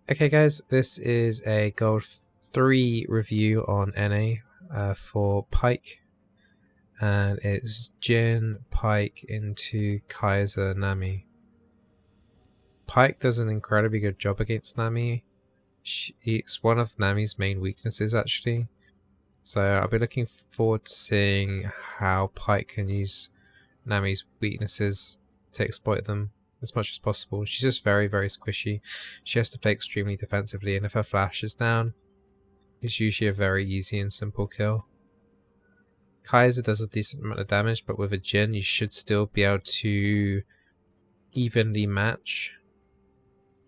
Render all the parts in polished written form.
Okay guys, this is a Gold 3 review on NA for Pyke, and it's Jhin, Pyke into Kaiser, Nami. Pyke does an incredibly good job against Nami. It's one of Nami's main weaknesses actually, so I'll be looking forward to seeing how Pyke can use Nami's weaknesses to exploit them as much as possible. She's just very squishy. She has to play extremely defensively, and if her flash is down, it's usually a very easy and simple kill. Kaiser does a decent amount of damage, but with a Jhin you should still be able to evenly match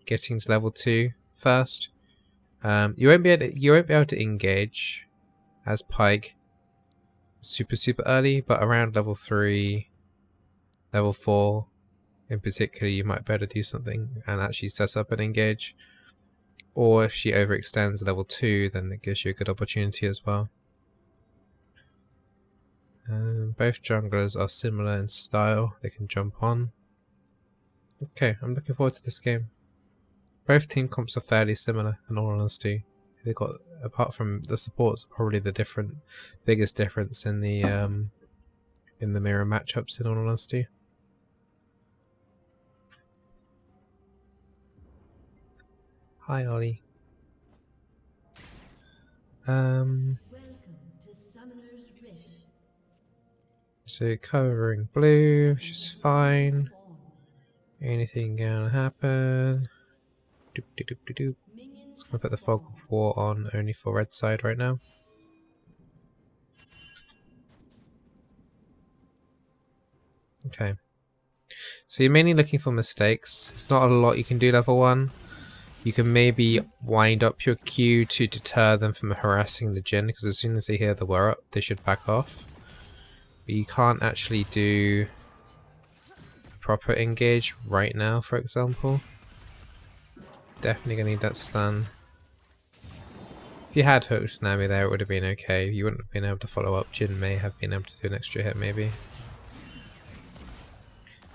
getting to level 2 first. You won't be able to engage as Pyke super early, but around level 3, level 4 in particular, you might be able to do something and actually set up an engage. Or if she overextends level 2, then it gives you a good opportunity as well. Both junglers are similar in style, they can jump on. Okay, I'm looking forward to this game. Both team comps are fairly similar in all honesty. They got, apart from the supports, probably the biggest difference in the mirror matchups in all honesty. Hi Ollie. So covering blue, which is fine. Anything gonna happen? Doop, doop, doop, doop. Just gonna put the fog of war on only for red side right now. Okay. So you're mainly looking for mistakes. It's not a lot you can do level 1. You can maybe wind up your Q to deter them from harassing the Jhin, because as soon as they hear the whir up, they should back off. But you can't actually do a proper engage right now, for example. Definitely gonna need that stun. If you had hooked Nami there, it would have been okay. You wouldn't have been able to follow up. Jhin may have been able to do an extra hit, maybe.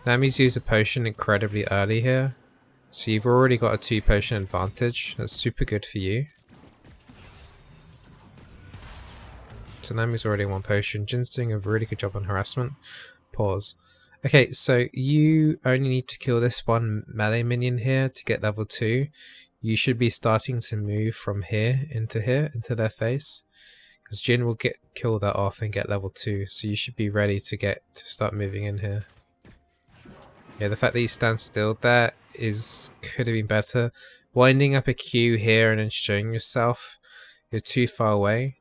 Nami's used a potion incredibly early here, so you've already got a 2 potion advantage. That's super good for you. So Nami's already 1 potion. Jin's doing a really good job on harassment. Pause. Okay, so you only need to kill this one melee minion here to get level 2. You should be starting to move from here, into their face. Because Jhin will kill that off and get level 2. So you should be ready to start moving in here. Yeah, the fact that you stand still there could have been better. Winding up a Q here and then showing yourself, you're too far away.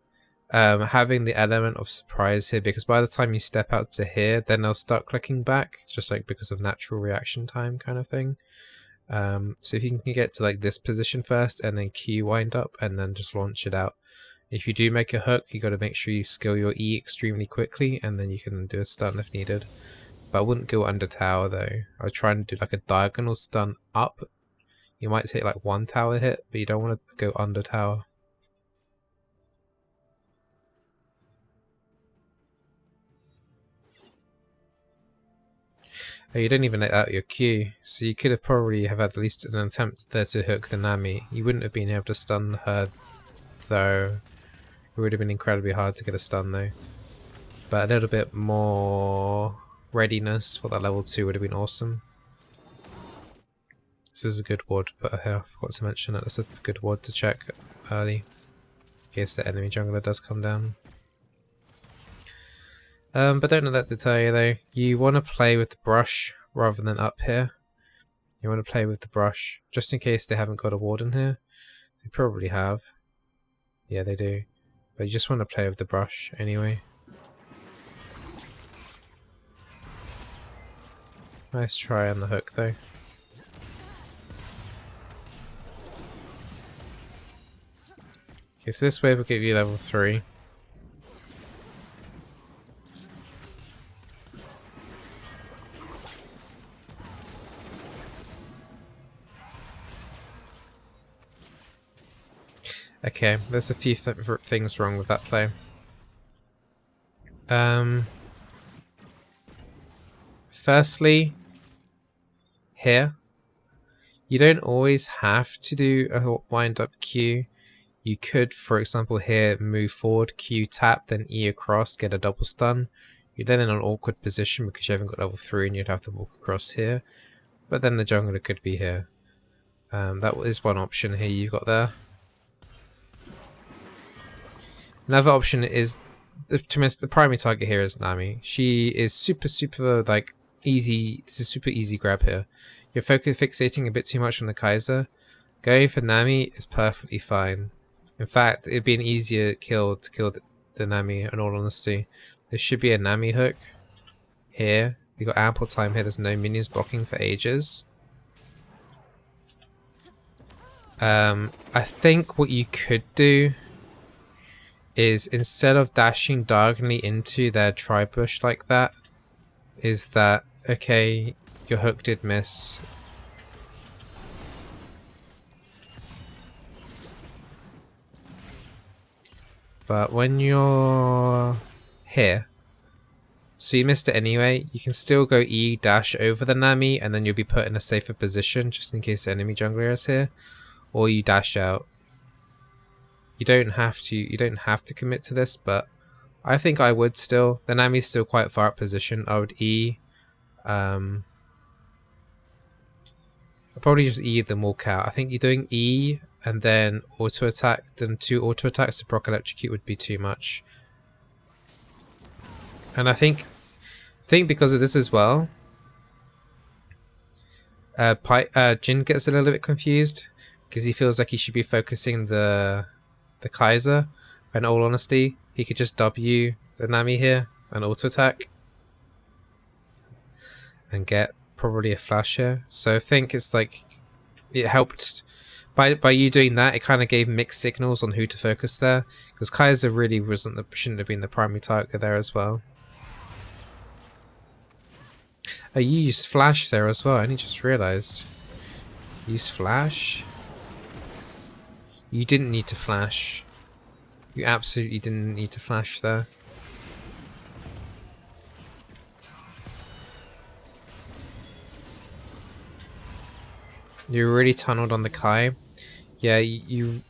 Having the element of surprise here, because by the time you step out to here, then they'll start clicking back, just like because of natural reaction time kind of thing. So if you can get to like this position first and then Q wind up and then just launch it out. If you do make a hook, you got to make sure you skill your E extremely quickly, and then you can do a stun if needed. But I wouldn't go under tower though. I would try and do like a diagonal stun up. You might take like 1 tower hit, but you don't want to go under tower. Oh, you didn't even let out your Q, so you could have probably have had at least an attempt there to hook the Nami. You wouldn't have been able to stun her though. It would have been incredibly hard to get a stun though. But a little bit more readiness for that level 2 would have been awesome. This is a good ward to put here. I forgot to mention that. That's a good ward to check early in case the enemy jungler does come down. But don't let that deter you though. You want to play with the brush rather than up here. You want to play with the brush just in case they haven't got a ward in here. They probably have. Yeah, they do. But you just want to play with the brush anyway. Nice try on the hook though. Okay, so this wave will give you level 3. Okay, there's a few things wrong with that play. Firstly, here, You don't always have to do a wind up Q. You could, for example, here move forward, Q tap, then E across, get a double stun. You're then in an awkward position because you haven't got level 3 and you'd have to walk across here. But then the jungler could be here. That is one option here you've got there. Another option is, the primary target here is Nami. She is super like easy. This is super easy grab here. You're fixating a bit too much on the Kaiser. Going for Nami is perfectly fine. In fact, it'd be an easier kill to kill the Nami, in all honesty. There should be a Nami hook here. You've got ample time here. There's no minions blocking for ages. I think what you could do is, instead of dashing diagonally into their tri-bush like that, is that, okay, your hook did miss. But when you're here, so you missed it anyway, you can still go E dash over the Nami and then you'll be put in a safer position just in case the enemy jungler is here. Or you dash out. You don't have to commit to this, but I think I would still. The Nami's still quite far up position. I would E. I'll probably just E them walk out. I think you're doing E and then auto attack, then 2 auto attacks to proc electrocute would be too much. And I think because of this as well, Jin gets a little bit confused because he feels like he should be focusing the Kaiser. In all honesty, he could just W the Nami here and auto attack and get probably a flash here. So I think it's like it helped by you doing that. It kind of gave mixed signals on who to focus there, because Kaiser really shouldn't have been the primary target there as well. Oh, you used flash there as well. I only just realized. Use flash. You didn't need to flash. You absolutely didn't need to flash there. You're really tunneled on the Kai. Yeah, you...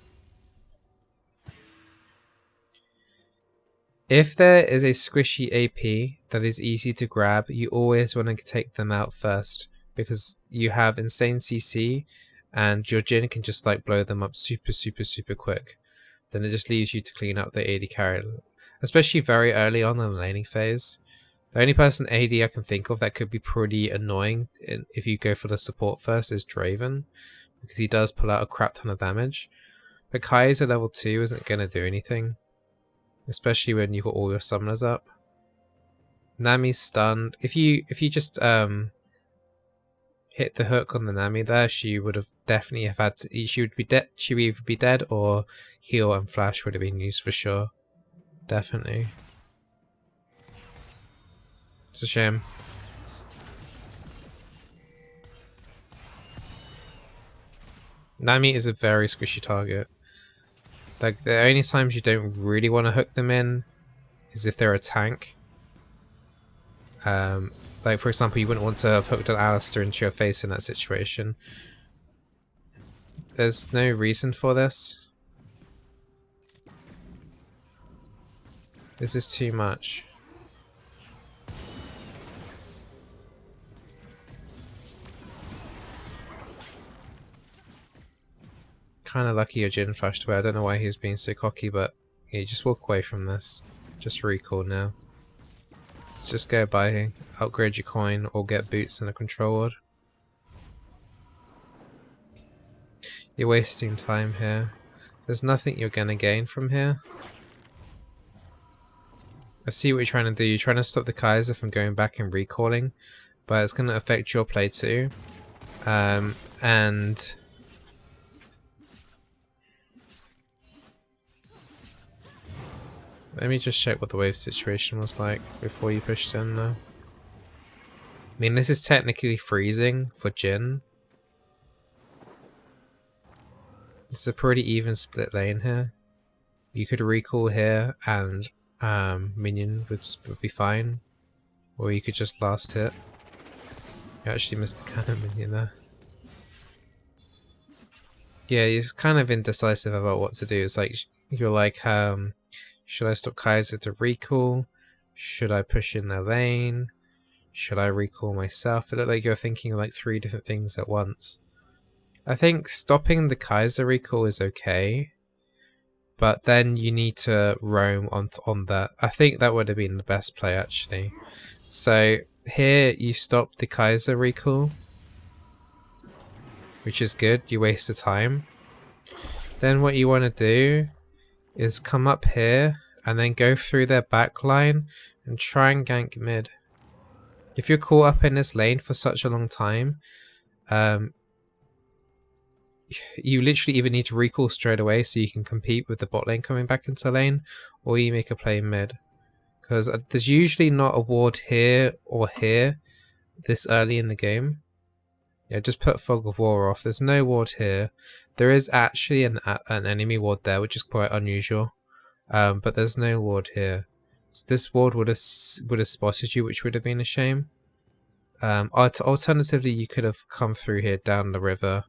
If there is a squishy AP that is easy to grab, you always want to take them out first, because you have insane CC and your Jin can just like blow them up super quick. Then it just leaves you to clean up the AD carry, especially very early on in the laning phase. The only person AD I can think of that could be pretty annoying if you go for the support first is Draven, because he does pull out a crap ton of damage. But Kaiser level 2 isn't going to do anything, especially when you've got all your summoners up. Nami's stunned. If you just hit the hook on the Nami there, she would have definitely have had to, she would either be dead or heal and flash would have been used for sure. Definitely. It's a shame. Nami is a very squishy target. Like, the only times you don't really want to hook them in is if they're a tank. Like, for example, you wouldn't want to have hooked an Alistar into your face in that situation. There's no reason for this. This is too much. Kind of lucky your Jin flashed away. I don't know why he was being so cocky, but yeah, just walk away from this. Just recall now. Just go buy, upgrade your coin, or get boots in a control ward. You're wasting time here. There's nothing you're gonna gain from here. I see what you're trying to do. You're trying to stop the Kaiser from going back and recalling, but it's gonna affect your play too. And let me just check what the wave situation was like before you pushed in though. I mean, this is technically freezing for Jin. It's a pretty even split lane here. You could recall here and minion would be fine. Or you could just last hit. You actually missed the cannon minion there. Yeah, you're kind of indecisive about what to do. It's like you're like, should I stop Kaiser to recall? Should I push in the lane? Should I recall myself? It looked like you're thinking like 3 different things at once. I think stopping the Kaiser recall is okay, but then you need to roam on that. I think that would have been the best play actually. So here you stop the Kaiser recall, which is good. You waste the time. Then what you want to do is come up here and then go through their back line and try and gank mid. If you're caught up in this lane for such a long time, you literally either need to recall straight away so you can compete with the bot lane coming back into lane, or you make a play mid. Because there's usually not a ward here or here this early in the game. Yeah, just put Fog of War off. There's no ward here. There is actually an enemy ward there, which is quite unusual. But there's no ward here. So this ward would have spotted you, which would have been a shame. Alternatively, you could have come through here down the river,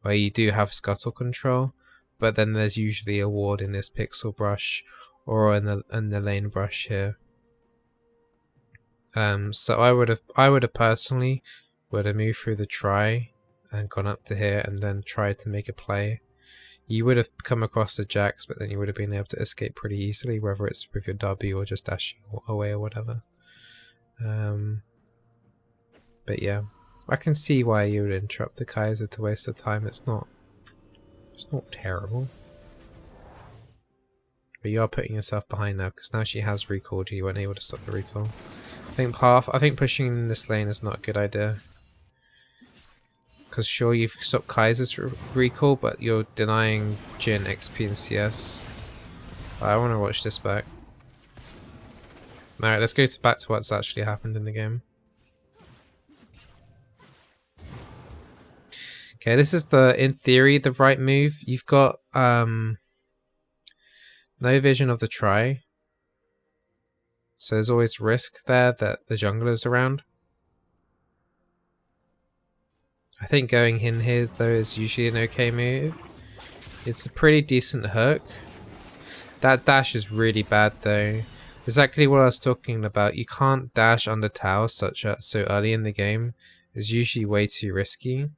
where you do have scuttle control, but then there's usually a ward in this pixel brush or in the lane brush here. So I would have personally moved through the try and gone up to here and then tried to make a play. You would have come across the Jax, but then you would have been able to escape pretty easily, whether it's with your W or just dashing away or whatever. But yeah, I can see why you would interrupt the Kaiser to waste the time. It's not terrible. But you are putting yourself behind now, because now she has recalled you weren't able to stop the recall. I think pushing in this lane is not a good idea. Because sure, you've stopped Kaiser's recall, but you're denying Jhin XP and CS. I want to watch this back. Alright, let's go back to what's actually happened in the game. Okay, this is in theory, the right move. You've got no vision of the try. So there's always risk there that the jungler's around. I think going in here though is usually an okay move. It's a pretty decent hook. That dash is really bad though. Exactly what I was talking about. You can't dash under tower so early in the game. It's usually way too risky.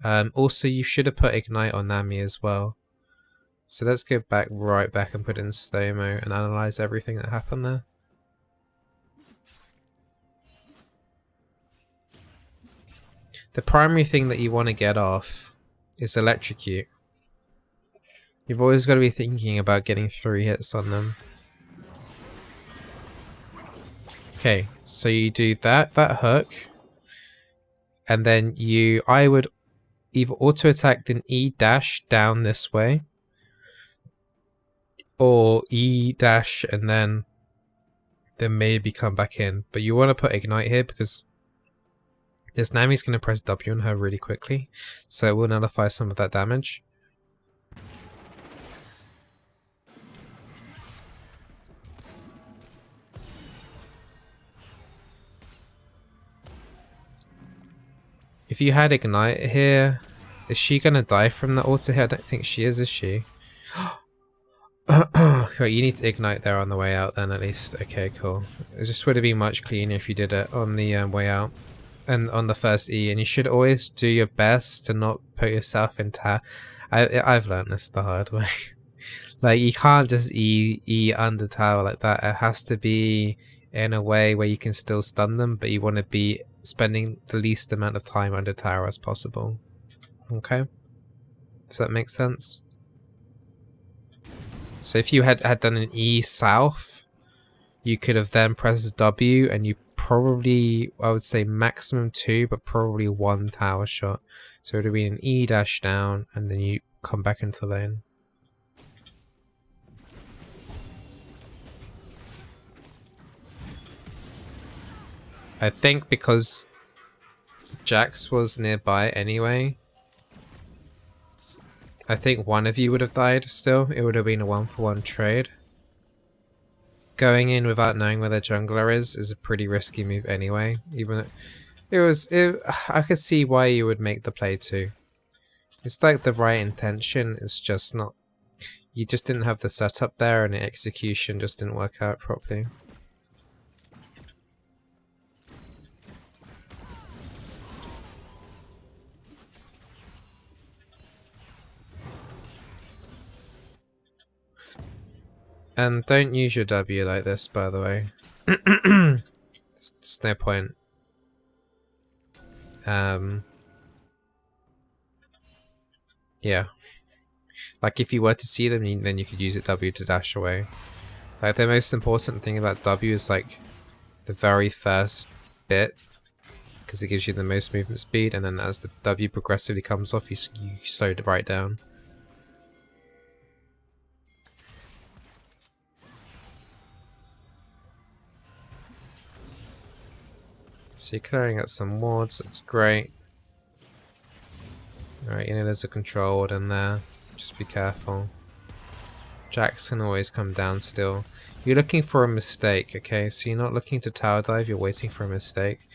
Also, you should have put Ignite on Nami as well. So let's go right back and put it in slow-mo and analyze everything that happened there. The primary thing that you want to get off is Electrocute. You've always got to be thinking about getting 3 hits on them. Okay, so you do that hook, and then I would either auto attack then E dash down this way, or E dash and then maybe come back in. But you want to put Ignite here because this Nami's going to press W on her really quickly, so it will nullify some of that damage. If you had Ignite here, is she going to die from the auto here? I don't think she is she? Right, you need to Ignite there on the way out then at least. Okay, cool. It just would have been much cleaner if you did it on the way out and on the first E, and you should always do your best to not put yourself in I've learned this the hard way. Like, you can't just E under tower like that. It has to be in a way where you can still stun them, but you want to be spending the least amount of time under tower as possible. Okay? Does that make sense? So if you had done an E south, you could have then pressed W and you probably, I would say maximum 2, but probably 1 tower shot. So it would have been an E dash down and then you come back into lane. I think because Jax was nearby anyway, I think one of you would have died still. It would have been a 1-for-1 trade. Going in without knowing where the jungler is a pretty risky move anyway. Even I could see why you would make the play too. It's like the right intention, it's just not... You just didn't have the setup there and the execution just didn't work out properly. And don't use your W like this, by the way. There's no point. Yeah. Like if you were to see them, then you could use it W to dash away. Like the most important thing about W is like the very first bit, because it gives you the most movement speed, and then as the W progressively comes off, you slow it right down. So you're clearing out some wards, that's great. Alright, you know there's a control ward in there, just be careful. Jacks can always come down still. You're looking for a mistake, okay? So you're not looking to tower dive, you're waiting for a mistake.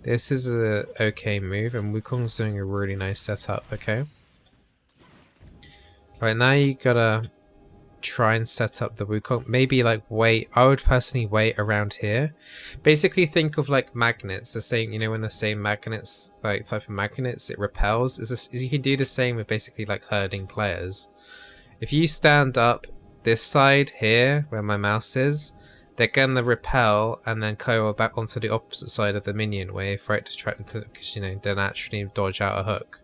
This is a okay move, and Wukong's doing a really nice setup, okay? Right, now you gotta try and set up the Wukong. Maybe like wait, I would personally wait around here. Basically think of like magnets, the same, you know, when the same magnets, like type of magnets, it repels. You can do the same with basically like herding players. If you stand up this side here, where my mouse is, they're gonna repel and then go back onto the opposite side of the minion wave for it to try to, because you know, they naturally dodge out a hook.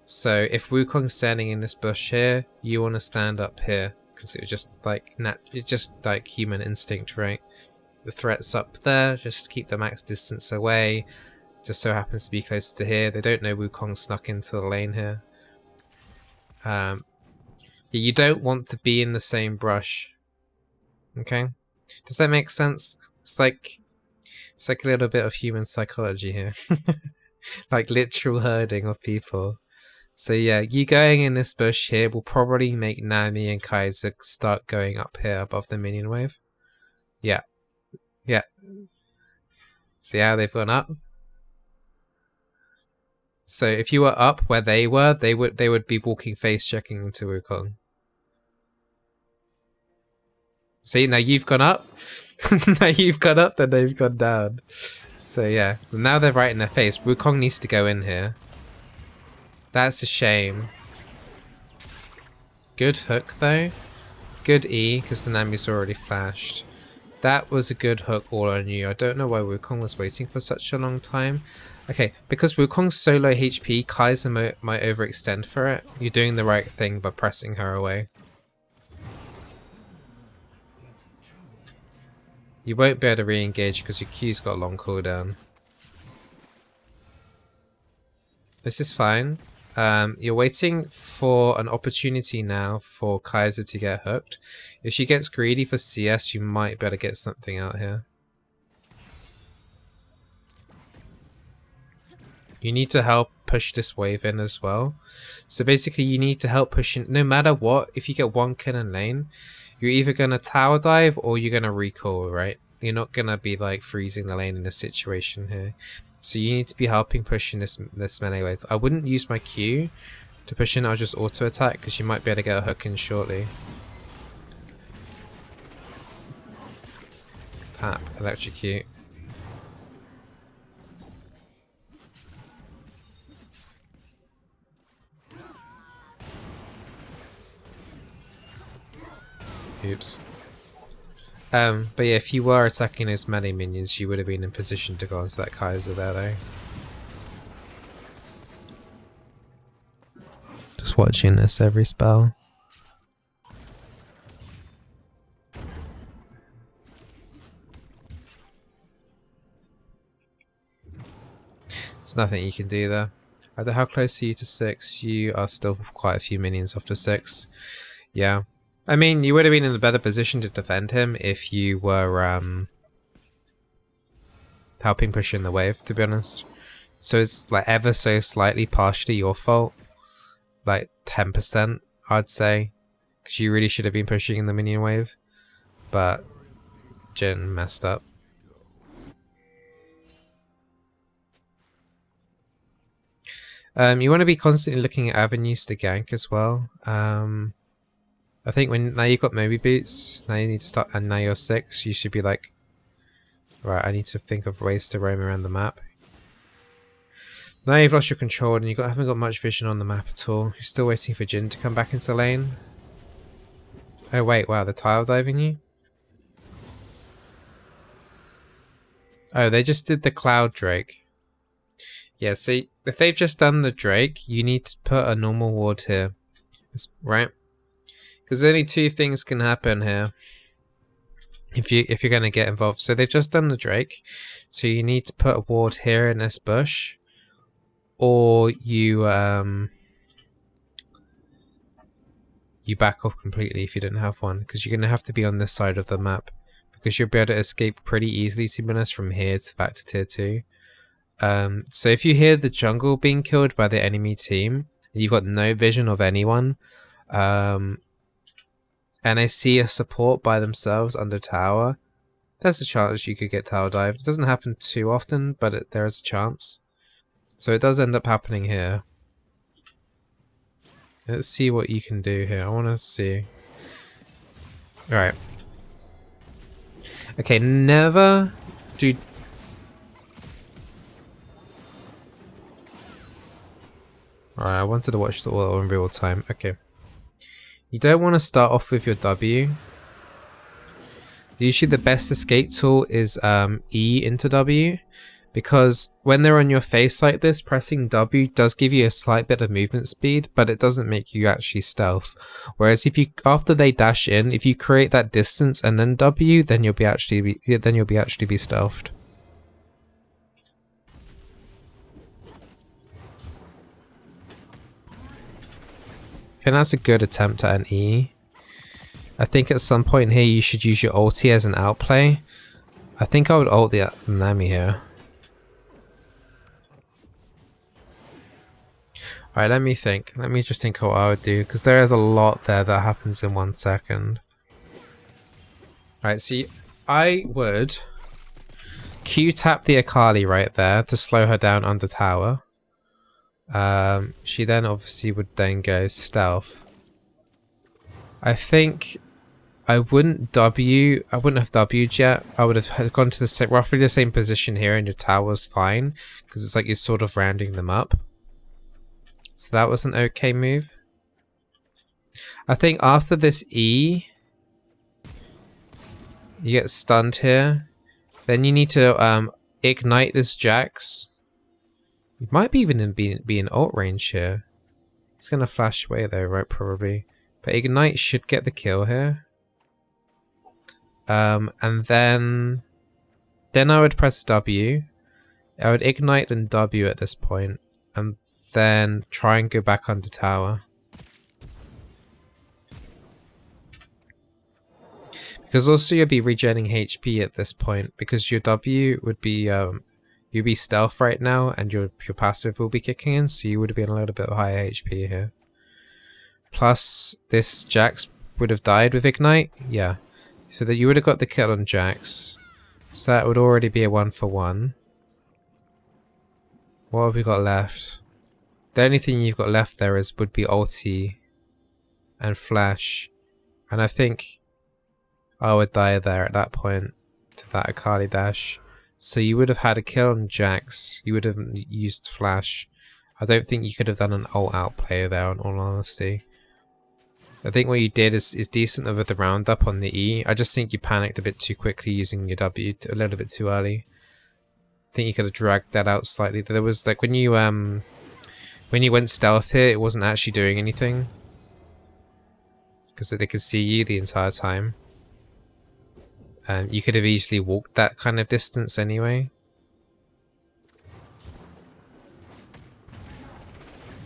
So if Wukong's standing in this bush here, you want to stand up here, because it's just like human instinct, right? The threat's up there, just keep the max distance away. Just so happens to be closer to here. They don't know Wukong snuck into the lane here. You don't want to be in the same brush. Okay, does that make sense? It's like a little bit of human psychology here, like literal herding of people. So yeah, you going in this bush here will probably make Nami and Kaiser start going up here above the minion wave. Yeah. Yeah. See how they've gone up? So if you were up where they were, they would be walking face checking into Wukong. See, now you've gone up. Now you've gone up, then they've gone down. So yeah, now they're right in their face. Wukong needs to go in here. That's a shame. Good hook though. Good E, because the Nami's already flashed. That was a good hook all on you. I don't know why Wukong was waiting for such a long time. Okay, because Wukong's so low HP, Kaiser might overextend for it. You're doing the right thing by pressing her away. You won't be able to re-engage because your Q's got a long cooldown. This is fine. You're waiting for an opportunity now for Kaiser to get hooked. If she gets greedy for CS, you might better get something out here. You need to help push this wave in as well. So basically you need to help push in, no matter what, if you get one kill in lane, you're either going to tower dive or you're going to recall, right? You're not going to be like freezing the lane in this situation here. So you need to be helping pushing this melee wave. I wouldn't use my Q to push in, I'll just auto attack because you might be able to get a hook in shortly. Tap, electrocute. Oops. But yeah, if you were attacking those melee minions, you would have been in position to go onto that Kaiser there, though. Just watching this every spell. There's nothing you can do there. How close are you to 6? You are still quite a few minions off to 6. Yeah. I mean, you would have been in a better position to defend him if you were helping push in the wave, to be honest. So it's like ever so slightly partially your fault. Like 10%, I'd say. Because you really should have been pushing in the minion wave. But Jin messed up. You want to be constantly looking at avenues to gank as well. I think now you've got Moby Boots, now you need to start, and now you're 6, you should be like, right, I need to think of ways to roam around the map. Now you've lost your control and haven't got much vision on the map at all. You're still waiting for Jhin to come back into lane. Oh wait, wow, they're tile diving you? Oh, they just did the Cloud Drake. Yeah, see, if they've just done the Drake, you need to put a normal ward here. Right? Because only 2 things can happen here. If you're going to get involved. So they've just done the Drake. So you need to put a ward here in this bush. Or you back off completely if you don't have one. Because you're going to have to be on this side of the map. Because you'll be able to escape pretty easily, to be honest, from here to back to tier 2. So if you hear the jungle being killed by the enemy team, and you've got no vision of anyone, and they see a support by themselves under tower, there's a chance you could get tower dived. It doesn't happen too often, but there is a chance. So it does end up happening here. Let's see what you can do here. I want to see. Alright. Okay, never do... Alright, I wanted to watch the all in real time. Okay. You don't want to start off with your W. Usually the best escape tool is E into W. Because when they're on your face like this, pressing W does give you a slight bit of movement speed, but it doesn't make you actually stealth. Whereas if you, after they dash in, if you create that distance and then W, then you'll be actually be stealthed. Okay, that's a good attempt at an E. I think at some point here you should use your ulti as an outplay. I think I would ult the Nami here. Alright, let me think. Let me just think what I would do, because there is a lot there that happens in 1 second. Alright, see, I would Q-tap the Akali right there to slow her down under tower. She then obviously would then go stealth. I think I wouldn't have W'd yet. I would have gone to the roughly the same position here, and your tower's fine, because it's like you're sort of rounding them up. So that was an okay move. I think after this E, you get stunned here. Then you need to ignite this Jax. You might even be in ult range here. He's gonna flash away though, right? Probably. But ignite should get the kill here. And then I would press W. I would ignite and W at this point, and then try and go back under tower. Because also you'll be regenerating HP at this point, because your W would be you'll be stealth right now, and your passive will be kicking in, so you would have been a little bit higher HP here. Plus this Jax would have died with ignite, yeah. So that you would have got the kill on Jax. So that would already be a 1-for-1. What have we got left? The only thing you've got left there would be ulti and flash. And I think I would die there at that point to that Akali dash. So you would have had a kill on Jax. You would have used flash. I don't think you could have done an ult outplay there, in all honesty. I think what you did is decent over the roundup on the E. I just think you panicked a bit too quickly using your W a little bit too early. I think you could have dragged that out slightly. There was like when you went stealth here, it wasn't actually doing anything, because they could see you the entire time. You could have easily walked that kind of distance anyway.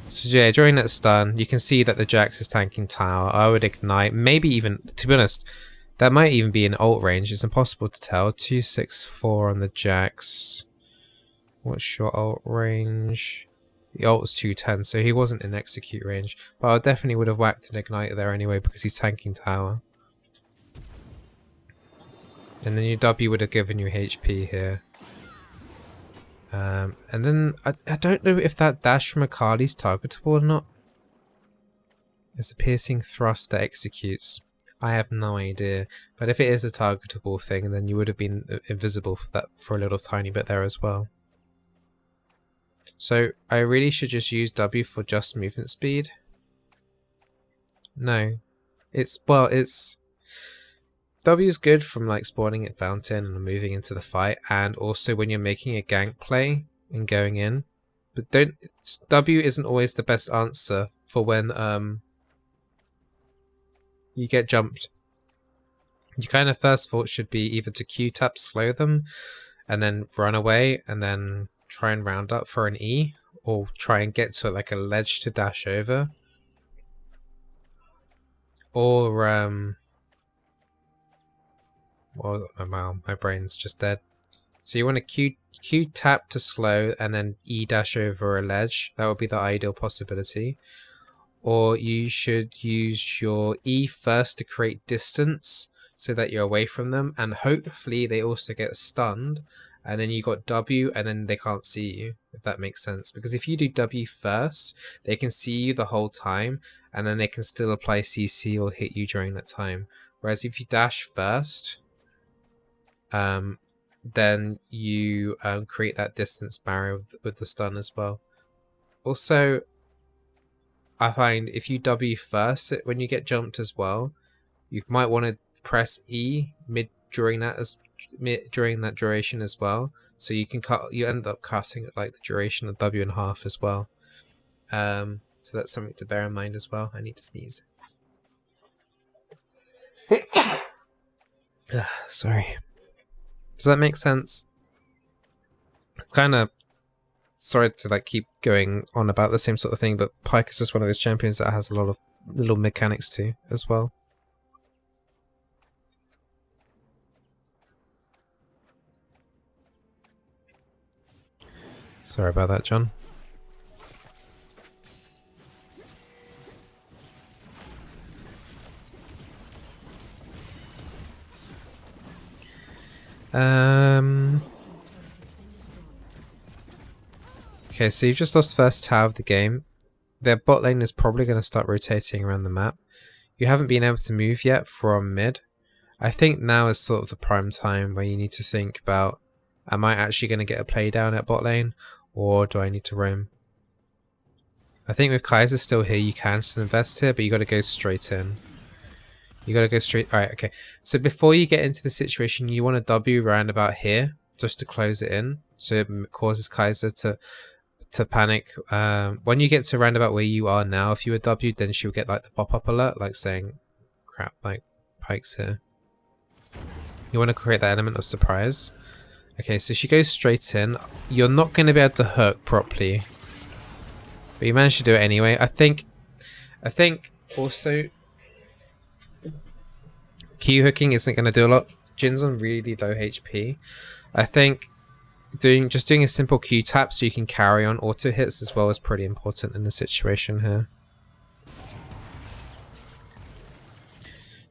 So yeah, during that stun, you can see that the Jax is tanking tower. I would ignite, maybe even, to be honest, that might even be in ult range. It's impossible to tell. 264 on the Jax. What's your ult range? The ult's 210, so he wasn't in execute range. But I definitely would have whacked an ignite there anyway, because he's tanking tower. And then your W would have given you HP here. And then I don't know if that dash from Akali's targetable or not. It's a piercing thrust that executes. I have no idea, but if it is a targetable thing, then you would have been invisible for a little tiny bit there as well. So I really should just use W for just movement speed. No, W is good from like spawning at fountain and moving into the fight, and also when you're making a gank play and going in. But W isn't always the best answer for when you get jumped. Your kind of first thought should be either to Q tap, slow them, and then run away, and then try and round up for an E, or try and get to like a ledge to dash over, or well, my brain's just dead. So you want to Q tap to slow, and then E dash over a ledge. That would be the ideal possibility. Or you should use your E first to create distance so that you're away from them, and hopefully they also get stunned, and then you got W and then they can't see you, if that makes sense. Because if you do W first, they can see you the whole time, and then they can still apply CC or hit you during that time. Whereas if you dash first, then you create that distance barrier with the stun as well. Also, I find if you W first when you get jumped as well, you might want to press E during that duration as well. So you can you end up cutting like the duration of W in half as well. So that's something to bear in mind as well. I need to sneeze. Sorry. Does that make sense? It's kind of sorry to like keep going on about the same sort of thing, but Pyke is just one of those champions that has a lot of little mechanics too as well. Sorry about that, John. Okay, so you've just lost first tower of the game. Their bot lane is probably going to start rotating around the map. You haven't been able to move yet from mid. I think now is sort of the prime time where you need to think about, am I actually going to get a play down at bot lane, or do I need to roam? I think with Kaiser still here, you can still invest here, but you got to go straight in. You got to go straight. All right, okay. So before you get into the situation, you want to W round about here just to close it in, so it causes Kaiser to panic. When you get to around about where you are now, if you were W'd, then she'll get like the pop-up alert, like saying, crap, like Pyke's here. You want to create that element of surprise. Okay, so she goes straight in. You're not going to be able to hook properly, but you managed to do it anyway. I think also Q hooking isn't going to do a lot. Jin's on really low HP. I think just doing a simple Q tap so you can carry on auto hits as well is pretty important in the situation here.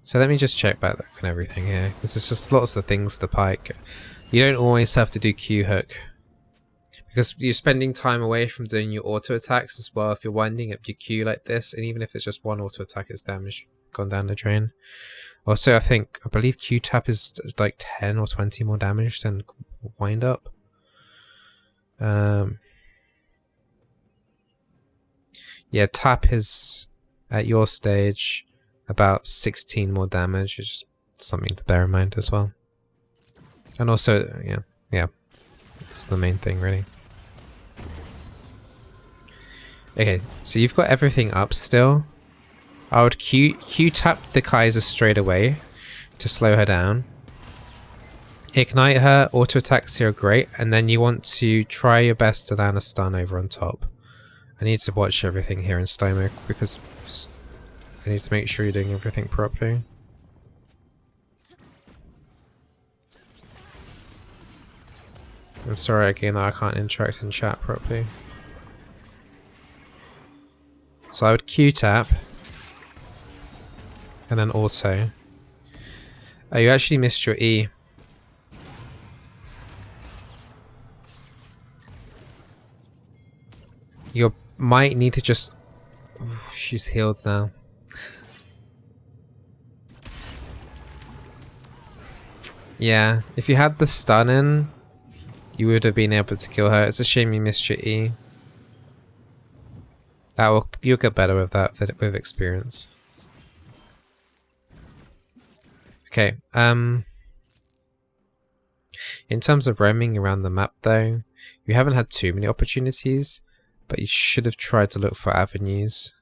So let me just check back and everything here. This is just lots of things the Pyke. You don't always have to do Q hook, because you're spending time away from doing your auto attacks as well if you're winding up your Q like this, and even if it's just one auto attack, it's damage gone down the drain. Also, I believe Q tap is like 10 or 20 more damage than wind up. Yeah, tap is at your stage about 16 more damage. It's just something to bear in mind as well. And also, yeah, it's the main thing really. Okay, so you've got everything up still. I would Q tap the Kaiser straight away to slow her down. Ignite her, auto attacks here are great, and then you want to try your best to land a stun over on top. I need to watch everything here in slow mo because I need to make sure you're doing everything properly. I'm sorry again that I can't interact in chat properly. So I would Q tap and then auto. Oh, you actually missed your E. You might need to just... Oof, she's healed now. Yeah, if you had the stun in, you would have been able to kill her. It's a shame you missed your E. You'll get better with that with experience. Okay, in terms of roaming around the map though, you haven't had too many opportunities, but you should have tried to look for avenues.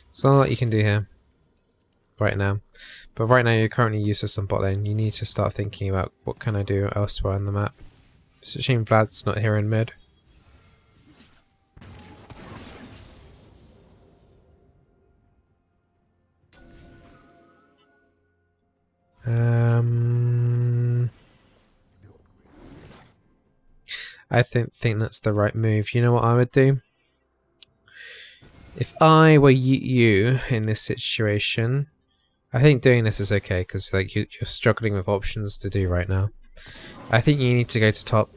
It's not a lot you can do here right now, but right now you're currently useless on bot lane. You need to start thinking about what can I do elsewhere on the map. It's a shame Vlad's not here in mid. I think that's the right move. You know what I would do? If I were you in this situation, I think doing this is okay because like you're struggling with options to do right now. I think you need to go to top.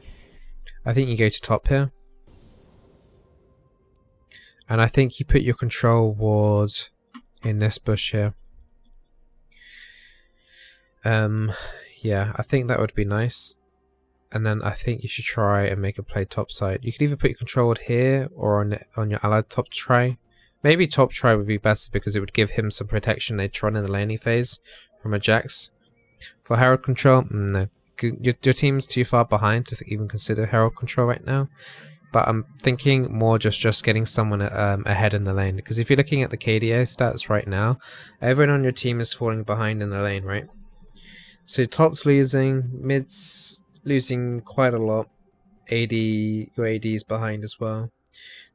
I think you go to top here, and I think you put your control ward in this bush here. Yeah, I think that would be nice. And then I think you should try and make a play top side. You could either put your control ward here or on your allied top try. Maybe top try would be better because it would give him some protection later on in the laning phase from a Jax. For Herald control, no. Your team's too far behind to even consider Herald control right now. But I'm thinking more just getting someone ahead in the lane. Because if you're looking at the KDA stats right now, everyone on your team is falling behind in the lane, right? So top's losing, mid's losing quite a lot. Your AD is behind as well.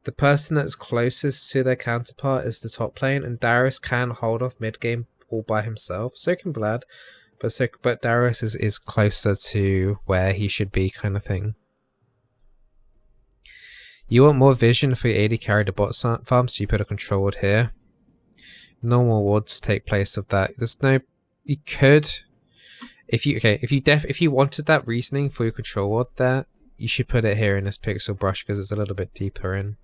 The person that's closest to their counterpart is the top lane, and Darius can hold off mid game all by himself. So can Vlad, but Darius is closer to where he should be, kind of thing. You want more vision for your AD carry the bot farm, so you put a control ward here. Normal wards take place of that. There's no, you could, if you wanted that reasoning for your control ward there, you should put it here in this pixel brush because it's a little bit deeper in.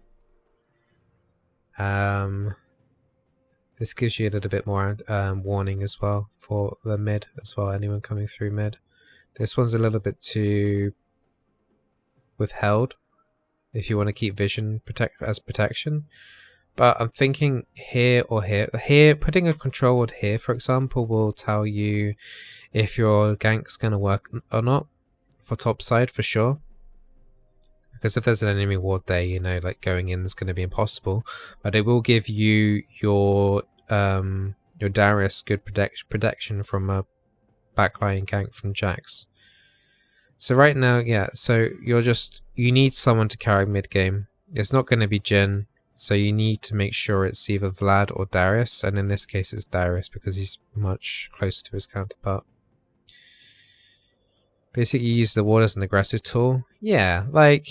This gives you a little bit more warning as well for the mid as well. Anyone coming through mid. This one's a little bit too withheld if you want to keep vision as protection. But I'm thinking here or here. Here, putting a control ward here, for example, will tell you if your gank's going to work or not for top side for sure. Because if there's an enemy ward there, you know, like going in is going to be impossible. But it will give you your Darius good protection from a backline gank from Jax. So right now, yeah, so you need someone to carry mid game. It's not going to be Jhin, so you need to make sure it's either Vlad or Darius, and in this case it's Darius because he's much closer to his counterpart. Basically, you use the ward as an aggressive tool. Yeah, like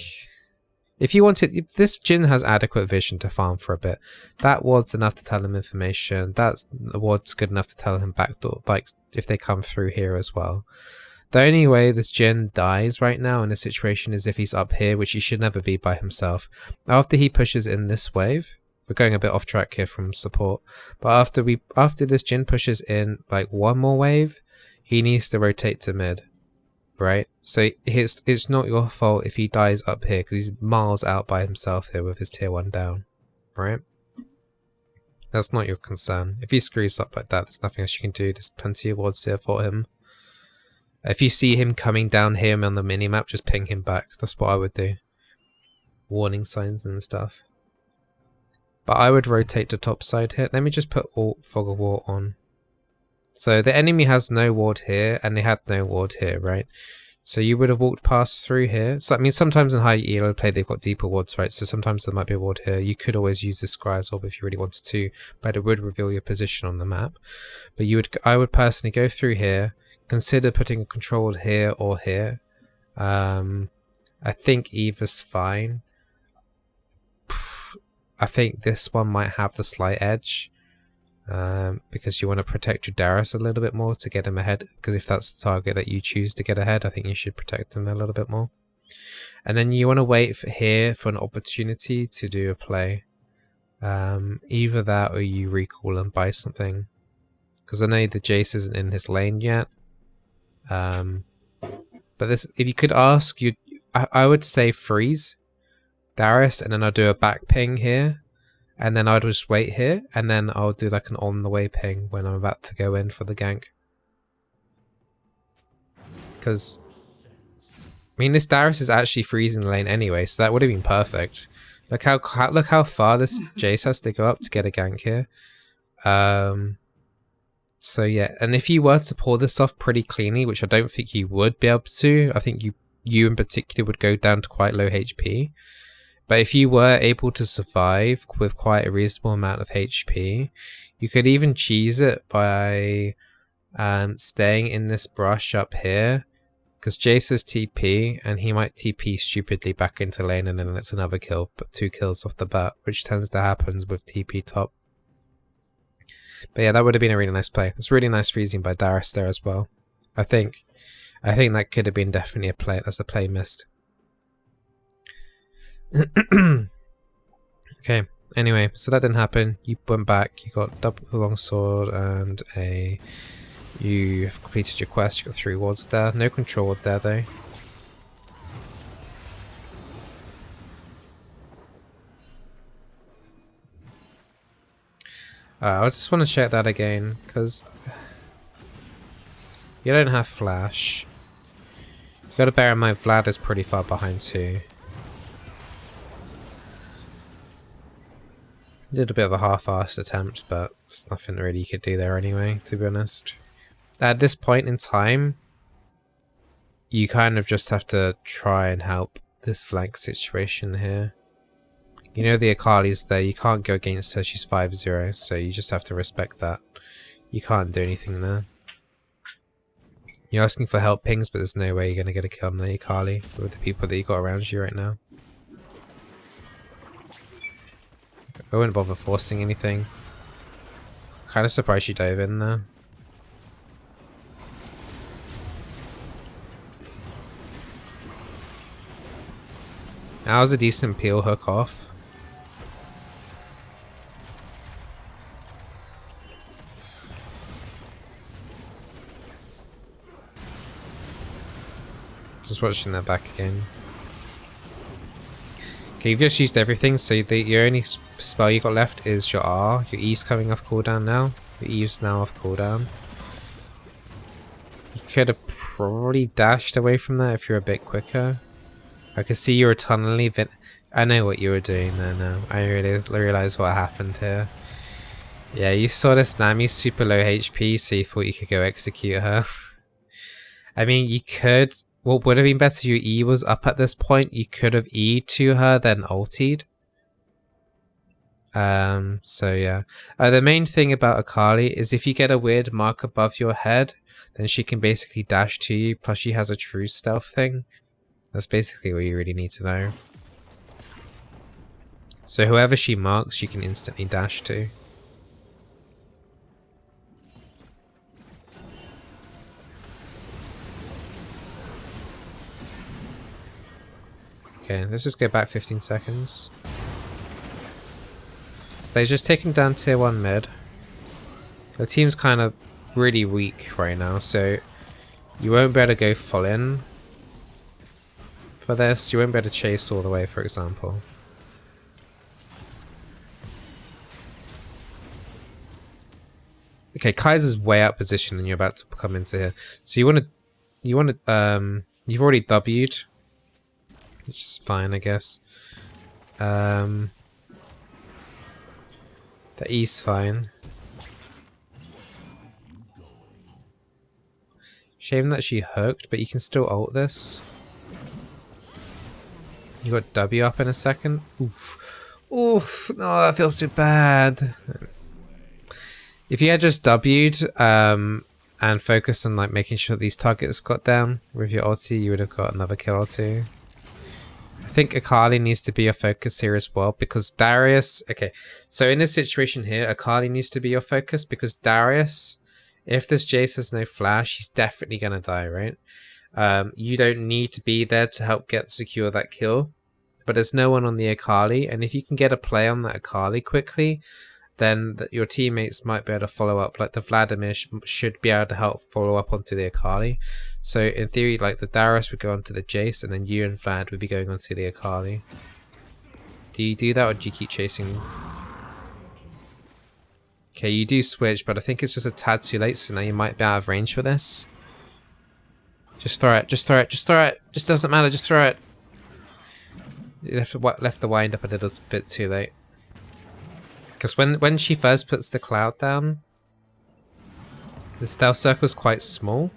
if this Jhin has adequate vision to farm for a bit. That ward's enough to tell him information. The ward's good enough to tell him backdoor, like if they come through here as well. The only way this Jhin dies right now in this situation is if he's up here, which he should never be by himself. After he pushes in this wave, we're going a bit off track here from support, but after this Jhin pushes in like one more wave, he needs to rotate to mid. Right, so it's not your fault if he dies up here because he's miles out by himself here with his tier 1 down, right? That's not your concern. If he screws up like that, there's nothing else you can do. There's plenty of wards here for him. If you see him coming down here on the minimap, just ping him back. That's what I would do. Warning signs and stuff. But I would rotate to top side here. Let me just put Fog of War on. So the enemy has no ward here, and they had no ward here, right? So you would have walked past through here. So I mean, sometimes in high elo play they've got deeper wards, right? So sometimes there might be a ward here. You could always use this Scryer's Orb if you really wanted to, but it would reveal your position on the map. But I would personally go through here, consider putting a control ward here or here. I think either's fine. I think this one might have the slight edge. because you want to protect your Darius a little bit more to get him ahead, because if that's the target that you choose to get ahead, I think you should protect him a little bit more. And then you want to wait here for an opportunity to do a play. Either that or you recall and buy something, because I know the Jace isn't in his lane yet. But this, if you could ask, I would say freeze Darius, and then I'll do a back ping here, and then I'll just wait here, and then I'll do like an on the way ping when I'm about to go in for the gank. Because I mean, this Darius is actually freezing the lane anyway, so that would have been perfect. Look how far this Jace has to go up to get a gank here. So yeah, and if you were to pull this off pretty cleanly, which I don't think you would be able to, I think you in particular would go down to quite low HP. But if you were able to survive with quite a reasonable amount of HP, you could even cheese it by staying in this brush up here, because Jace has TP, and he might TP stupidly back into lane, and then it's another kill, but 2 kills off the bat, which tends to happen with TP top. But yeah, that would have been a really nice play. It's really nice freezing by Darius there as well. I think that could have been definitely a play. That's a play missed. Okay, anyway, so that didn't happen. You went back, you got double longsword, and you've completed your quest. You got 3 wards there. No control ward there though. I just want to check that again, because you don't have flash. You got to bear in mind Vlad is pretty far behind too. A little bit of a half-assed attempt, but there's nothing really you could do there anyway, to be honest. At this point in time, you kind of just have to try and help this flank situation here. You know the Akali's there, you can't go against her, she's 5-0, so you just have to respect that. You can't do anything there. You're asking for help pings, but there's no way you're going to get a kill on the Akali with the people that you got around you right now. I wouldn't bother forcing anything. Kind of surprised she dove in there. That was a decent peel hook off. Just watching that back again. Okay, you've just used everything, so your only spell you got left is your R. Your E's coming off cooldown now. Your E's now off cooldown. You could have probably dashed away from that if you're a bit quicker. I could see you were tunneling. I know what you were doing there now. I realized what happened here. Yeah, you saw this Nami super low HP, so you thought you could go execute her. I mean, you could. What would have been better, your E was up at this point. You could have E'd to her, then ultied. So yeah. The main thing about Akali is if you get a weird mark above your head, then she can basically dash to you, plus she has a true stealth thing. That's basically what you really need to know. So whoever she marks, she can instantly dash to. Okay, let's just go back 15 seconds. So they're just taking down tier 1 mid. The team's kind of really weak right now, so you won't be able to go full in for this. You won't be able to chase all the way, for example. Okay, Kaiser's way out position and you're about to come into here. So you've already W'd, which is fine, I guess. The E's fine. Shame that she hooked, but you can still ult this. You got W up in a second. Oof. Oof. No, that feels too bad. If you had just W'd and focused on like making sure these targets got down with your ulti, you would have got another kill or two. I think Akali needs to be your focus here as well, because Darius... Okay, so in this situation here, Akali needs to be your focus, because Darius, if this Jace has no flash, he's definitely going to die, right? You don't need to be there to help secure that kill, but there's no one on the Akali, and if you can get a play on that Akali quickly, then your teammates might be able to follow up. Like the Vladimir should be able to help follow up onto the Akali. So in theory, like the Darius would go onto the Jace, and then you and Vlad would be going onto the Akali. Do you do that, or do you keep chasing? Okay, you do switch, but I think it's just a tad too late, so now you might be out of range for this. Just throw it, just throw it, just throw it. Just doesn't matter, just throw it. You left the wind up a little bit too late. Because when she first puts the cloud down, the stealth circle's quite small.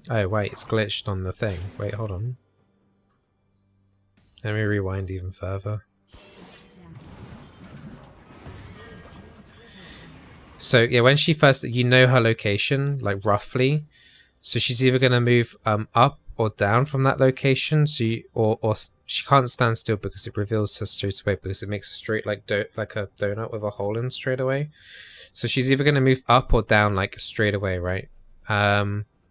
Oh wait, it's glitched on the thing. Wait, hold on. Let me rewind even further. So yeah, when she first, you know her location, like roughly. So she's either gonna move up or down from that location. So or she can't stand still because it reveals her straight away, because it makes a straight like a donut with a hole in straight away. So she's either gonna move up or down like straight away, right?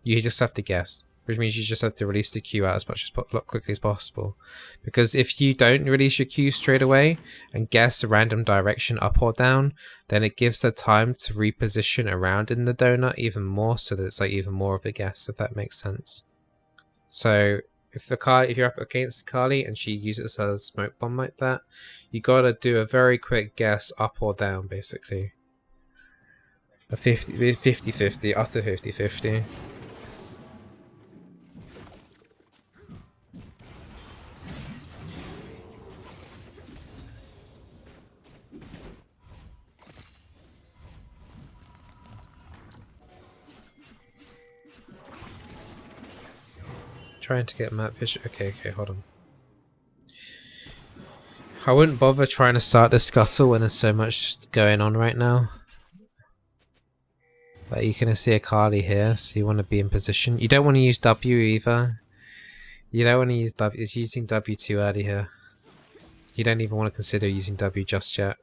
You just have to guess, which means you just have to release the Q out as quickly as possible. Because if you don't release your Q straight away and guess a random direction up or down, then it gives her time to reposition around in the donut even more, so that it's like even more of a guess, if that makes sense. So if you're up against Kali and she uses her smoke bomb like that, you gotta do a very quick guess up or down, basically. A 50-50, utter 50-50. Trying to get map vision. Okay, hold on. I wouldn't bother trying to start the scuttle when there's so much going on right now. Like you can see Akali here, so you want to be in position. You don't want to use W either. You don't want to use W. It's using W too early here. You don't even want to consider using W just yet.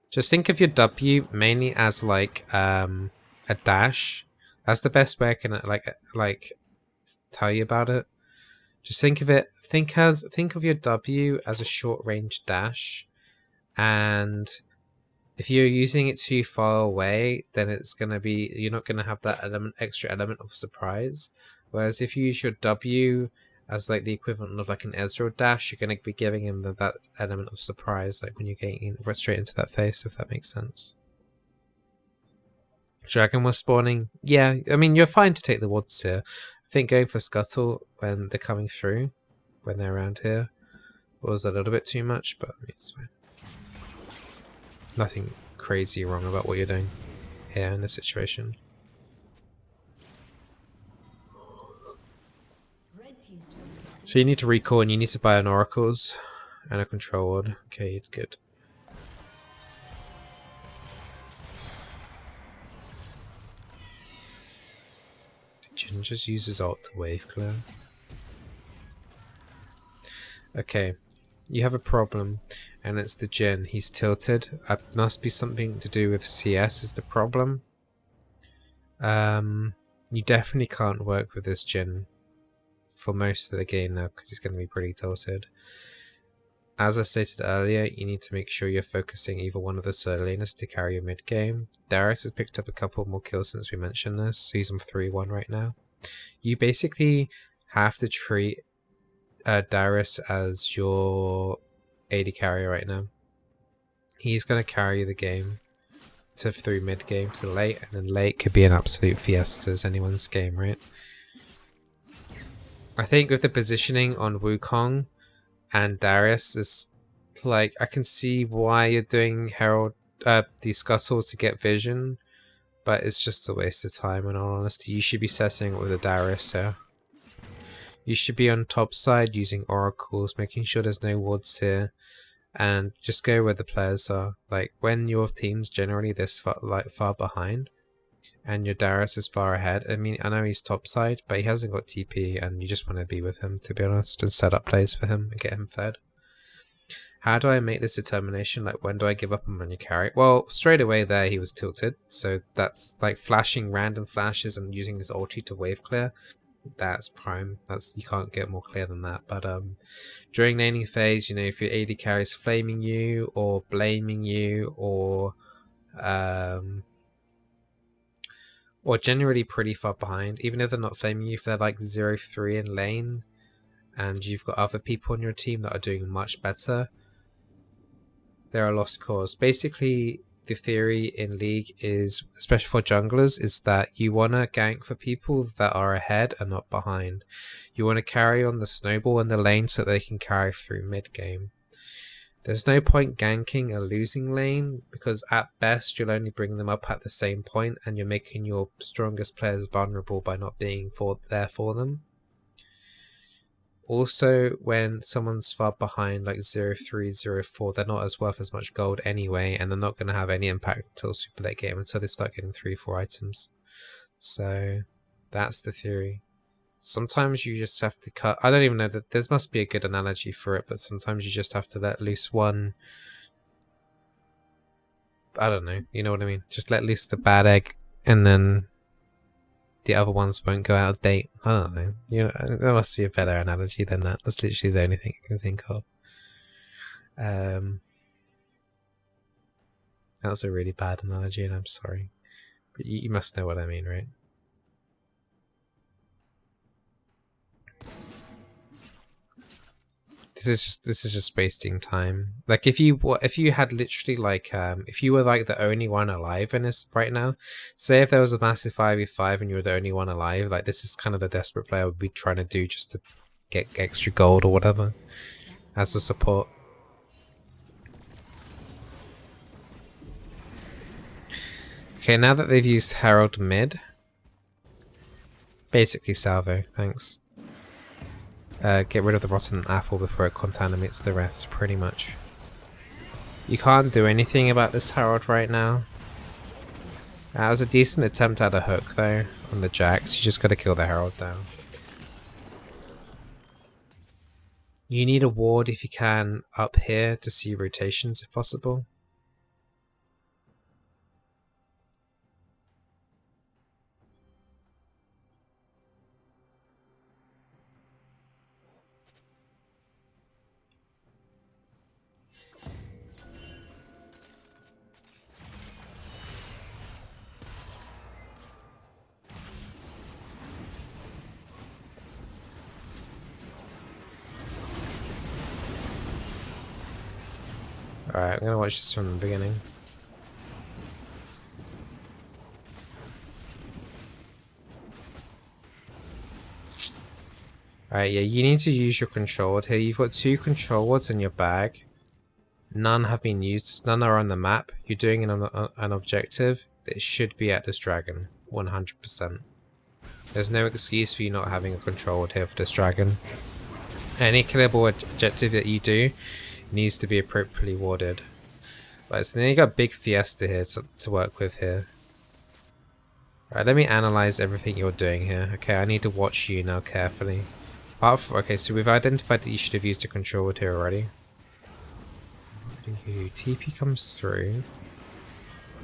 Just think of your W mainly as like a dash. That's the best way I can like tell you about it. Just think of it. Think of your W as a short range dash, and if you're using it too far away, then it's gonna be, you're not gonna have that extra element of surprise. Whereas if you use your W as like the equivalent of like an Ezreal dash, you're going to be giving him that element of surprise, like when you're getting straight into that face, if that makes sense. Dragon was spawning. Yeah, I mean, you're fine to take the wards here. I think going for Scuttle when they're coming through, when they're around here, was a little bit too much, but I mean, it's fine. Nothing crazy wrong about what you're doing here in this situation. So you need to recall, and you need to buy an Oracles and a Control Ward. Okay, good. Did Jin just use his ult to wave clear? Okay, you have a problem, and it's the Jin. He's tilted. It must be something to do with CS is the problem. You definitely can't work with this Jin for most of the game now, because he's going to be pretty tilted. As I stated earlier, you need to make sure you're focusing either one of the solo laners to carry your mid game. Darius has picked up a couple more kills since we mentioned this, so he's on 3-1 right now. You basically have to treat Darius as your AD carrier right now. He's going to carry the game through mid game to late, and then late could be an absolute fiesta as anyone's game, right? I think with the positioning on Wukong and Darius, is like, I can see why you're doing Herald, the Scuttle to get vision, but it's just a waste of time in all honesty. You should be setting it with a Darius here. You should be on top side using Oracles, making sure there's no wards here, and just go where the players are. Like when your team's generally this far behind, and your Darius is far ahead. I mean, I know he's top side, but he hasn't got TP, and you just want to be with him, to be honest, and set up plays for him and get him fed. How do I make this determination? Like, when do I give up on your carry? Well, straight away there he was tilted, so that's like flashing random flashes and using his ulti to wave clear. That's prime. You can't get more clear than that. But during laning phase, you know, if your AD carries flaming you or blaming you or generally pretty far behind, even if they're not flaming you, if they're like 0-3 in lane and you've got other people on your team that are doing much better, they're a lost cause. Basically, the theory in League is, especially for junglers, is that you want to gank for people that are ahead and not behind. You want to carry on the snowball in the lane so they can carry through mid game. There's no point ganking a losing lane, because at best you'll only bring them up at the same point and you're making your strongest players vulnerable by not being there for them. Also, when someone's far behind, like 0-3, 0-4, they're not as worth as much gold anyway, and they're not going to have any impact until super late game, until they start getting 3-4 items. So, that's the theory. Sometimes you just have to cut. I don't even know that there must be a good analogy for it, but sometimes you just have to let loose one. I don't know, you know what I mean? Just let loose the bad egg, and then the other ones won't go out of date. I don't know. You know, there must be a better analogy than that. That's literally the only thing I can think of. That was a really bad analogy, and I'm sorry. But you must know what I mean, right? This is just wasting time. Like, if you had literally like if you were like the only one alive in this right now, say if there was a massive 5v5 and you were the only one alive, like, this is kind of the desperate play I would be trying to do just to get extra gold or whatever as a support. Okay, now that they've used Herald mid, basically salvo, thanks. Get rid of the rotten apple before it contaminates the rest, pretty much. You can't do anything about this Herald right now. That was a decent attempt at a hook though, on the Jax. You just gotta kill the Herald down. You need a ward if you can up here to see rotations if possible. Alright, I'm gonna watch this from the beginning. Alright, yeah, you need to use your control ward here. You've got 2 control wards in your bag. None have been used. None are on the map. You're doing an objective that should be at this dragon. 100%. There's no excuse for you not having a control ward here for this dragon. Any killable objective that you do needs to be appropriately warded. Right, so then you got Big Fiesta here to work with here. Right, let me analyze everything you're doing here. Okay, I need to watch you now carefully. Okay, so we've identified that you should have used a control ward here already. TP comes through.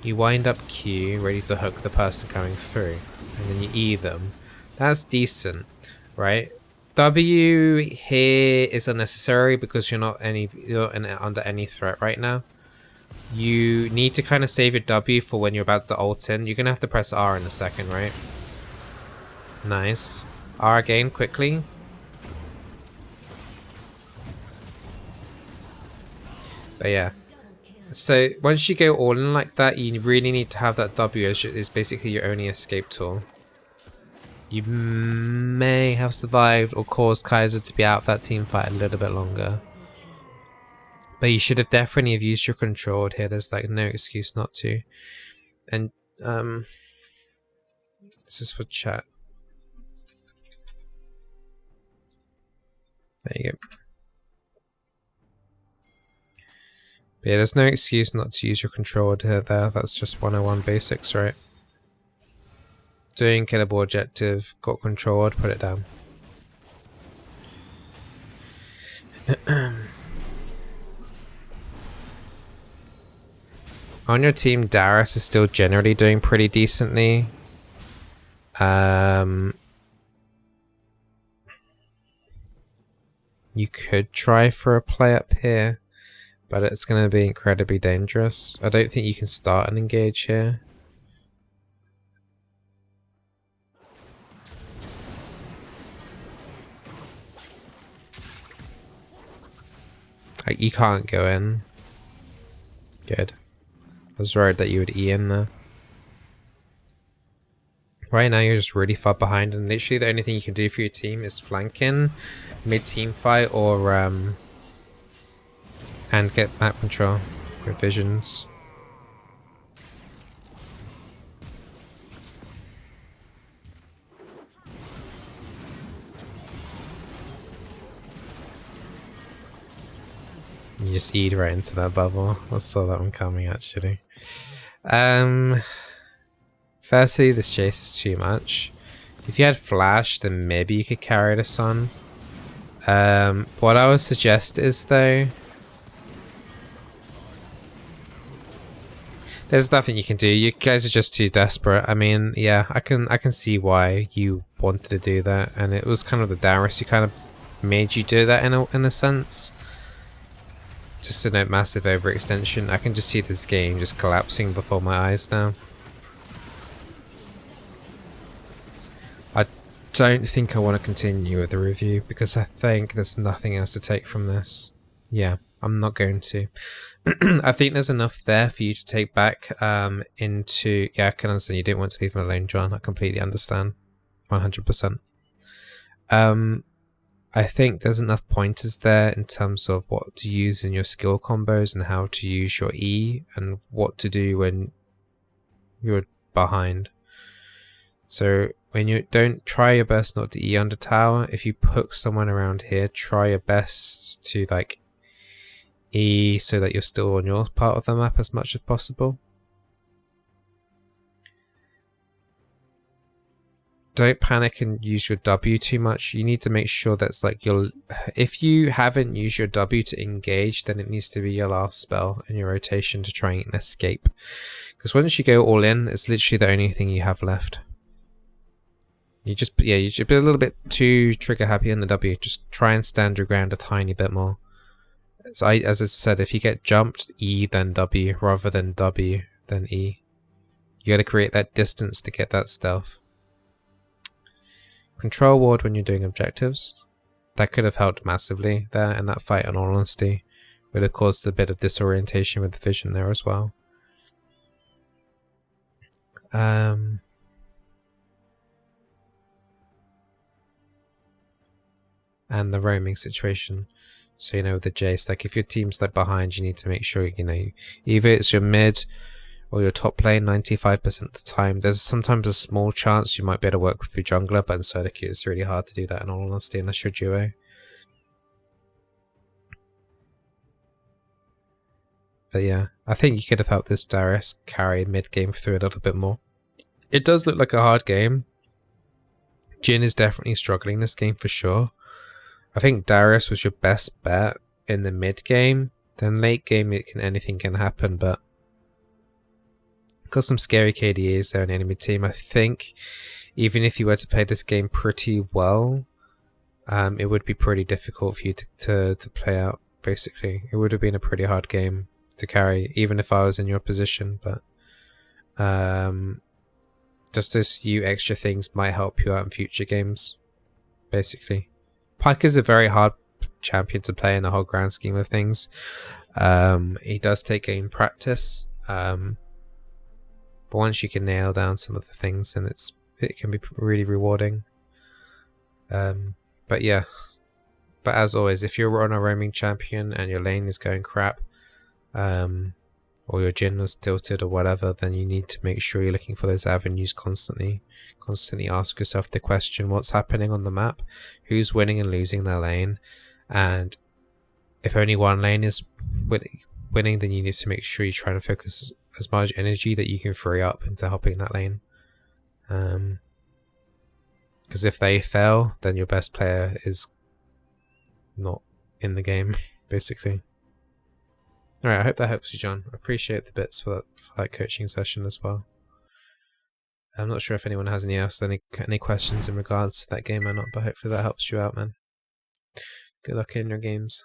You wind up Q, ready to hook the person coming through. And then you E them. That's decent, right? W here is unnecessary because you're not under any threat right now. You need to kind of save your W for when you're about to ult in. You're going to have to press R in a second, right? Nice. R again, quickly. But yeah. So once you go all in like that, you really need to have that W as basically your only escape tool. You may have survived or caused Kaiser to be out of that team fight a little bit longer. But you should have definitely have used your control here. There's like no excuse not to. And this is for chat. There you go. But yeah, there's no excuse not to use your control here there. That's just 101 basics, right? Doing killable objective, got control, I'd put it down. On your team, Darius is still generally doing pretty decently. You could try for a play up here, but it's going to be incredibly dangerous. I don't think you can start an engage here. Like, you can't go in. Good. I was worried that you would E in there. Right now you're just really far behind, and literally the only thing you can do for your team is flank in, mid-team fight, or and get map control with visions. You just eat right into that bubble. I saw that one coming actually. Firstly, this chase is too much. If you had flash, then maybe you could carry this on. What I would suggest is, though, there's nothing you can do. You guys are just too desperate. I mean, yeah, I can see why you wanted to do that, and it was kind of the Darius who kind of made you do that in a sense. Just a massive overextension. I can just see this game just collapsing before my eyes now. I don't think I want to continue with the review because I think there's nothing else to take from this. Yeah, I'm not going to. I think there's enough there for you to take back into... Yeah, I can understand you didn't want to leave him alone, John. I completely understand. 100%. I think there's enough pointers there in terms of what to use in your skill combos and how to use your E and what to do when you're behind. So when you don't, try your best not to E under tower. If you put someone around here, try your best to like E so that you're still on your part of the map as much as possible. Don't panic and use your W too much. You need to make sure that's like your... If you haven't used your W to engage, then it needs to be your last spell in your rotation to try and escape. Because once you go all in, it's literally the only thing you have left. You just... Yeah, you should be a little bit too trigger happy on the W. Just try and stand your ground a tiny bit more. So as I said, if you get jumped, E then W, rather than W then E. You gotta create that distance to get that stealth. Control ward when you're doing objectives. That could have helped massively there in that fight, in all honesty. Would have caused a bit of disorientation with the vision there as well. And the roaming situation. So, you know, with the Jace, like if your team's like behind, you need to make sure, you know, either it's your mid or your top lane 95% of the time. There's sometimes a small chance you might be able to work with your jungler, but in solo queue it's really hard to do that in all honesty unless you're duo. But yeah, I think you could have helped this Darius carry mid-game through a little bit more. It does look like a hard game. Jhin is definitely struggling this game for sure. I think Darius was your best bet in the mid-game. Then late game anything can happen, but got some scary KDAs there in the enemy team. I think even if you were to play this game pretty well, it would be pretty difficult for you to play out, basically. It would have been a pretty hard game to carry, even if I was in your position, but just this few extra things might help you out in future games, basically. Pyke is a very hard champion to play in the whole grand scheme of things. He does take game practice, but once you can nail down some of the things, then it can be really rewarding. But yeah, but as always, if you're on a roaming champion and your lane is going crap, or your Jhin was tilted or whatever, then you need to make sure you're looking for those avenues constantly. Constantly ask yourself the question, what's happening on the map? Who's winning and losing their lane? And if only one lane is winning, then you need to make sure you're trying to focus as much energy that you can free up into helping that lane. Because if they fail, then your best player is not in the game, basically. Alright, I hope that helps you, John. I appreciate the bits for that coaching session as well. I'm not sure if anyone has any questions in regards to that game or not, but hopefully that helps you out, man. Good luck in your games.